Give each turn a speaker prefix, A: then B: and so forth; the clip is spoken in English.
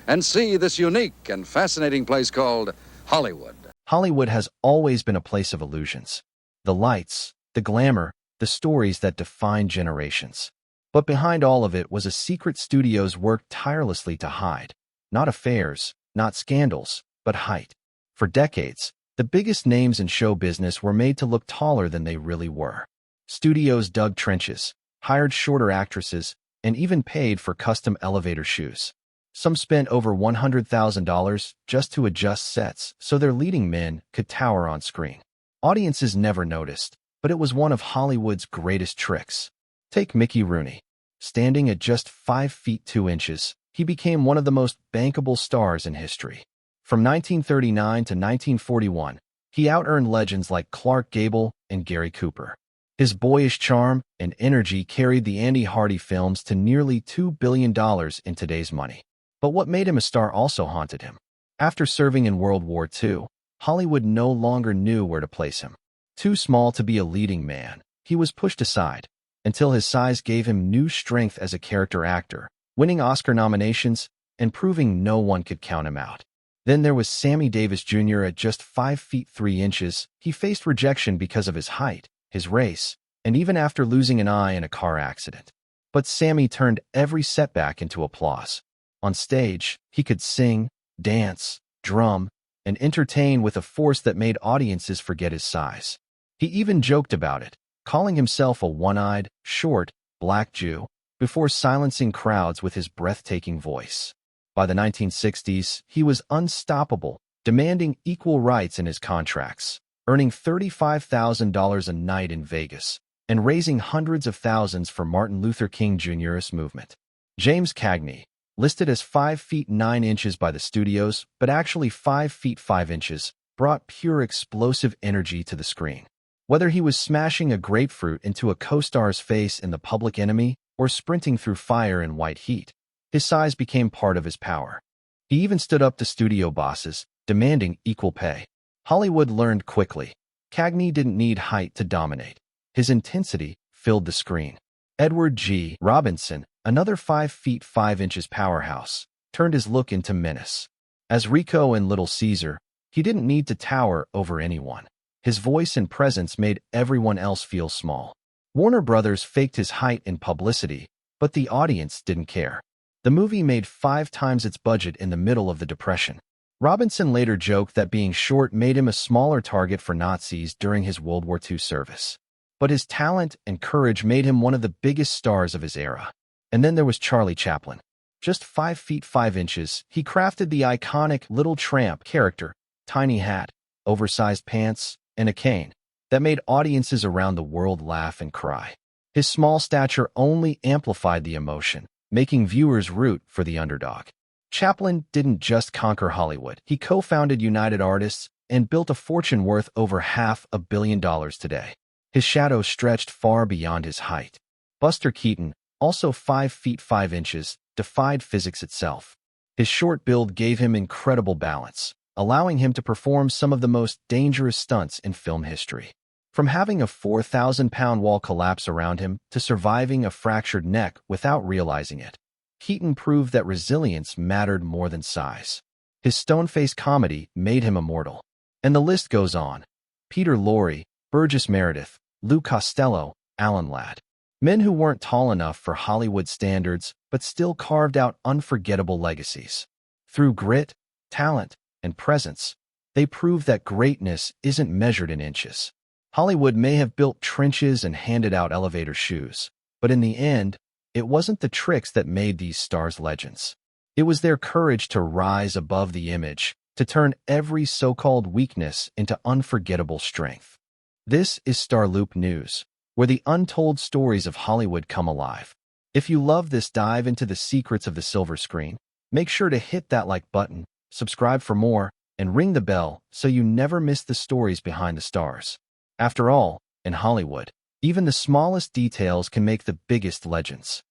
A: and see this unique and fascinating place called Hollywood.
B: Hollywood has always been a place of illusions. The lights, the glamour, the stories that define generations. But behind all of it was a secret studios worked tirelessly to hide. Not affairs, not scandals, but height. For decades, the biggest names in show business were made to look taller than they really were. Studios dug trenches, hired shorter actresses, and even paid for custom elevator shoes. Some spent over $100,000 just to adjust sets so their leading men could tower on screen. Audiences never noticed, but it was one of Hollywood's greatest tricks. Take Mickey Rooney. Standing at just 5 feet 2 inches, he became one of the most bankable stars in history. From 1939 to 1941, he out-earned legends like Clark Gable and Gary Cooper. His boyish charm and energy carried the Andy Hardy films to nearly $2 billion in today's money. But what made him a star also haunted him. After serving in World War II, Hollywood no longer knew where to place him. Too small to be a leading man, he was pushed aside, until his size gave him new strength as a character actor, winning Oscar nominations and proving no one could count him out. Then there was Sammy Davis Jr. At just 5 feet 3 inches, he faced rejection because of his height, his race, and even after losing an eye in a car accident. But Sammy turned every setback into applause. On stage, he could sing, dance, drum, and entertain with a force that made audiences forget his size. He even joked about it, calling himself a one-eyed, short, black Jew, before silencing crowds with his breathtaking voice. By the 1960s, he was unstoppable, demanding equal rights in his contracts, earning $35,000 a night in Vegas, and raising hundreds of thousands for Martin Luther King Jr.'s movement. James Cagney, listed as 5 feet 9 inches by the studios, but actually 5 feet 5 inches, brought pure explosive energy to the screen. Whether he was smashing a grapefruit into a co-star's face in The Public Enemy or sprinting through fire in white heat, his size became part of his power. He even stood up to studio bosses, demanding equal pay. Hollywood learned quickly. Cagney didn't need height to dominate. His intensity filled the screen. Edward G. Robinson, another 5 feet 5 inches powerhouse, turned his look into menace. As Rico in Little Caesar, he didn't need to tower over anyone. His voice and presence made everyone else feel small. Warner Brothers faked his height in publicity, but the audience didn't care. The movie made 5 times its budget in the middle of the Depression. Robinson later joked that being short made him a smaller target for Nazis during his World War II service. But his talent and courage made him one of the biggest stars of his era. And then there was Charlie Chaplin. Just 5 feet 5 inches, he crafted the iconic Little Tramp character, tiny hat, oversized pants, and a cane, that made audiences around the world laugh and cry. His small stature only amplified the emotion, making viewers root for the underdog. Chaplin didn't just conquer Hollywood. He co-founded United Artists and built a fortune worth over $500 million today. His shadow stretched far beyond his height. Buster Keaton, also 5 feet 5 inches, defied physics itself. His short build gave him incredible balance, allowing him to perform some of the most dangerous stunts in film history. From having a 4,000-pound wall collapse around him to surviving a fractured neck without realizing it, Keaton proved that resilience mattered more than size. His stone-faced comedy made him immortal. And the list goes on. Peter Lorre, Burgess Meredith, Lou Costello, Alan Ladd. Men who weren't tall enough for Hollywood standards, but still carved out unforgettable legacies. Through grit, talent, and presence, they proved that greatness isn't measured in inches. Hollywood may have built trenches and handed out elevator shoes, but in the end, it wasn't the tricks that made these stars legends. It was their courage to rise above the image, to turn every so-called weakness into unforgettable strength. This is StarLoop News, where the untold stories of Hollywood come alive. If you love this dive into the secrets of the silver screen, make sure to hit that like button, subscribe for more, and ring the bell so you never miss the stories behind the stars. After all, in Hollywood, even the smallest details can make the biggest legends.